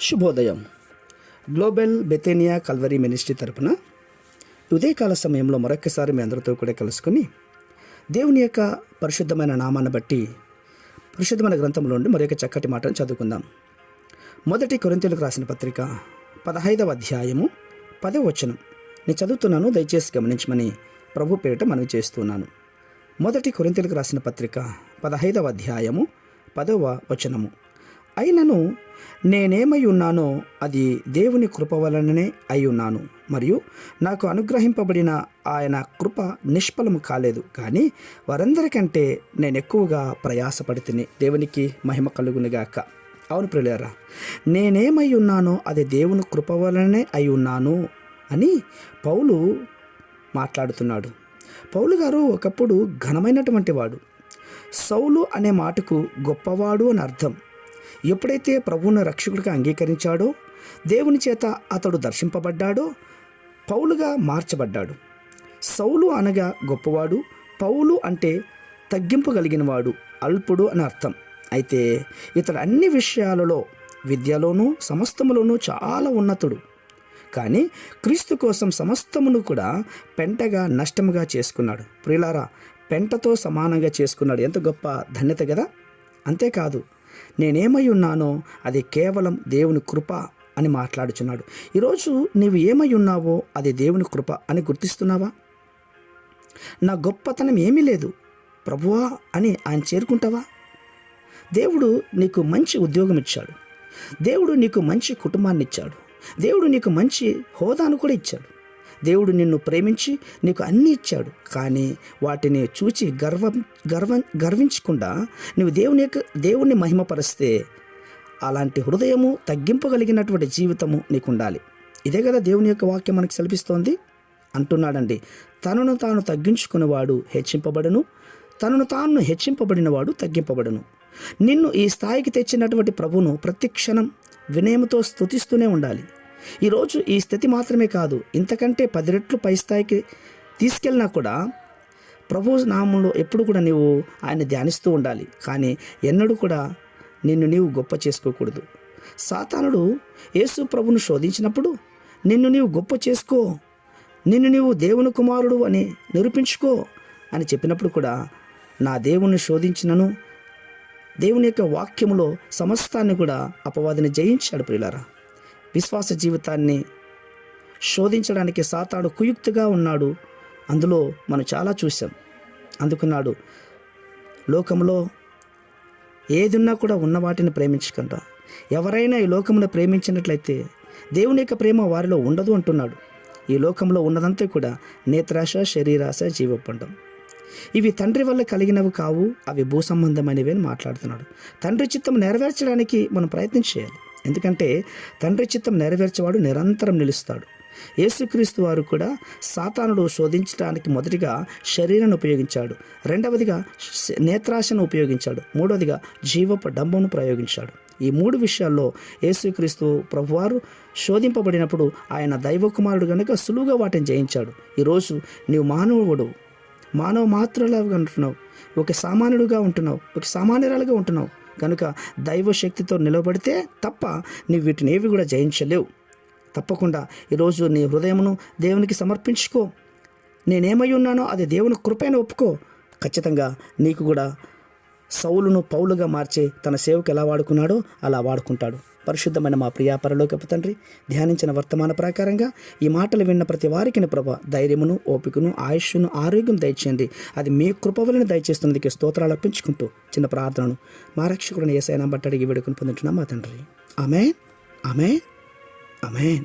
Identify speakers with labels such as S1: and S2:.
S1: శుభోదయం. Global బెతేనియా Calvary ministry తరపున ఉదయకాల సమయంలో మరొకసారి మీ అందరితో కూడా కలుసుకొని దేవుని యొక్క పరిశుద్ధమైన నామాన్ని బట్టి పరిశుద్ధమైన గ్రంథంలో నుండి మరొక చక్కటి మాటను చదువుకుందాం. మొదటి కొరింథీయులకు రాసిన పత్రిక 15వ అధ్యాయము 10వ వచనం నేను చదువుతున్నాను, దయచేసి గమనించమని ప్రభు పేరిట మనవి చేస్తున్నాను. మొదటి కొరింథీయులకు రాసిన పత్రిక 15వ అధ్యాయము 10వ వచనము. అయినను నేనేమై ఉన్నానో అది దేవుని కృప వలననే అయి ఉన్నాను, మరియు నాకు అనుగ్రహింపబడిన ఆయన కృప నిష్ఫలము కాలేదు, కానీ వారందరికంటే నేను ఎక్కువగా ప్రయాసపడితిని. దేవునికి మహిమ కలుగునుగాక. అవును ప్రియులారా, నేనేమై ఉన్నానో అది దేవుని కృప వలననే అయి ఉన్నాను అని పౌలు మాట్లాడుతున్నాడు. పౌలు గారు ఒకప్పుడు ఘనమైనటువంటి వాడు. సౌలు అనే మాటకు గొప్పవాడు అని అర్థం. ఎప్పుడైతే ప్రభువును రక్షకుడిగా అంగీకరించాడో, దేవుని చేత అతడు దర్శింపబడ్డాడో, పౌలుగా మార్చబడ్డాడు. సౌలు అనగా గొప్పవాడు, పౌలు అంటే తగ్గింపగలిగినవాడు, అల్పుడు అని అర్థం. అయితే ఇతడు అన్ని విషయాలలో, విద్యలోనూ సమస్తములోనూ చాలా ఉన్నతుడు. కానీ క్రీస్తు కోసం సమస్తమును కూడా పెంటగా నష్టముగా చేసుకున్నాడు. ప్రియులారా, పెంటతో సమానంగా చేసుకున్నాడు. ఎంత గొప్ప ధన్యత కదా. అంతేకాదు, నేనేమై ఉన్నానో అది కేవలం దేవుని కృప అని మాట్లాడుచున్నాడు. ఈరోజు నీవు ఏమై ఉన్నావో అది దేవుని కృప అని గుర్తిస్తున్నావా? నా గొప్పతనం ఏమీ లేదు ప్రభువా అని ఆయన చేరుకుంటావా? దేవుడు నీకు మంచి ఉద్యోగం ఇచ్చాడు. దేవుడు నీకు మంచి కుటుంబాన్ని ఇచ్చాడు. దేవుడు నీకు మంచి హోదాను కూడా ఇచ్చాడు. దేవుడు నిన్ను ప్రేమించి నీకు అన్నీ ఇచ్చాడు. కానీ వాటిని చూచి గర్వించకుండా నువ్వు దేవుణ్ణి మహిమపరిస్తే అలాంటి హృదయము, తగ్గింపగలిగినటువంటి జీవితము నీకు ఉండాలి. ఇదే కదా దేవుని యొక్క వాక్యం మనకు సెలవిస్తోంది. అంటున్నాడండి, తనను తాను తగ్గించుకునేవాడు హెచ్చింపబడను, తనను తాను హెచ్చింపబడినవాడు తగ్గింపబడను. నిన్ను ఈ స్థాయికి తెచ్చినటువంటి ప్రభువును ప్రతి క్షణం వినయముతో స్తుతిస్తూనే ఉండాలి. ఈరోజు ఈ స్థితి మాత్రమే కాదు, ఇంతకంటే 10 రెట్లు పై స్థాయికి తీసుకెళ్ళినా కూడా ప్రభు నామంలో ఎప్పుడు కూడా నీవు ఆయన ధ్యానిస్తూ ఉండాలి. కానీ ఎన్నడూ కూడా నిన్ను నీవు గొప్ప చేసుకోకూడదు. సాతానుడు యేసు ప్రభును శోధించినప్పుడు నిన్ను నీవు గొప్ప చేసుకో, నిన్ను నీవు దేవుని కుమారుడు అని నిరూపించుకో అని చెప్పినప్పుడు కూడా నా దేవుణ్ణి శోధించినను దేవుని యొక్క వాక్యములో సమస్తాన్ని కూడా అపవాదిని జయించాడు. ప్రియులారా, విశ్వాస జీవితాన్ని శోధించడానికి సాతాను కుయుక్తిగా ఉన్నాడు. అందులో మనం చాలా చూసాం. అందుకున్నాడు, లోకంలో ఏదున్నా కూడా ఉన్న వాటిని ప్రేమించకుండా, ఎవరైనా ఈ లోకమును ప్రేమించినట్లయితే దేవుని యొక్క ప్రేమ వారిలో ఉండదు అంటున్నాడు. ఈ లోకంలో ఉన్నదంతా కూడా నేత్రాశ, శరీరాశ, జీవపండం. ఇవి తండ్రి వల్ల కలిగినవి కావు, అవి భూ సంబంధమైనవి అని మాట్లాడుతున్నాడు. తండ్రి చిత్తం నెరవేర్చడానికి మనం ప్రయత్నం చేయాలి. ఎందుకంటే తండ్రి చిత్తం నెరవేర్చేవాడు నిరంతరం నిలుస్తాడు. యేసుక్రీస్తు వారు కూడా సాతానుడు శోధించడానికి మొదటిగా శరీరాన్ని ఉపయోగించాడు, రెండవదిగా నేత్రాశను ఉపయోగించాడు, మూడవదిగా జీవపు డంబమును ప్రయోగించాడు. ఈ 3 విషయాల్లో యేసుక్రీస్తు ప్రభువారు శోధింపబడినప్పుడు ఆయన దైవ కుమారుడు కనుక సులువుగా వాటిని జయించాడు. ఈరోజు నీవు మానవ మాత్రలాగా ఉంటున్నావు, ఒక సామాన్యుడుగా ఉంటున్నావు, ఒక సామాన్యురాలుగా ఉంటున్నావు కనుక దైవ శక్తితో నిలబడితే తప్ప నీవు వీటిని ఏవి కూడా జయించలేవు. తప్పకుండా ఈరోజు నీ హృదయమును దేవునికి సమర్పించుకో. నేనేమై ఉన్నానో అది దేవుని కృపైన ఒప్పుకో. ఖచ్చితంగా నీకు కూడా సౌలును పౌలుగా మార్చి తన సేవకు ఎలా వాడుకున్నాడో అలా వాడుకుంటాడు. పరిశుద్ధమైన మా ప్రియా పరలోకపు తండ్రి, ధ్యానించిన వర్తమాన ప్రకారంగా ఈ మాటలు విన్న ప్రతి వారికి ప్రభా ధైర్యమును, ఓపికను, ఆయుష్ను, ఆరోగ్యం దయచేయండి. అది మీ కృప వలన దయచేస్తున్నందుకు స్తోత్రాలు అర్పించుకుంటూ చిన్న ప్రార్థనను మా రక్షకుడిని యేసయ్య నామమున బట్టి అడిగి వేడుకొని పొందుతున్నాం మా తండ్రి. ఆమేన్, ఆమేన్, ఆమేన్.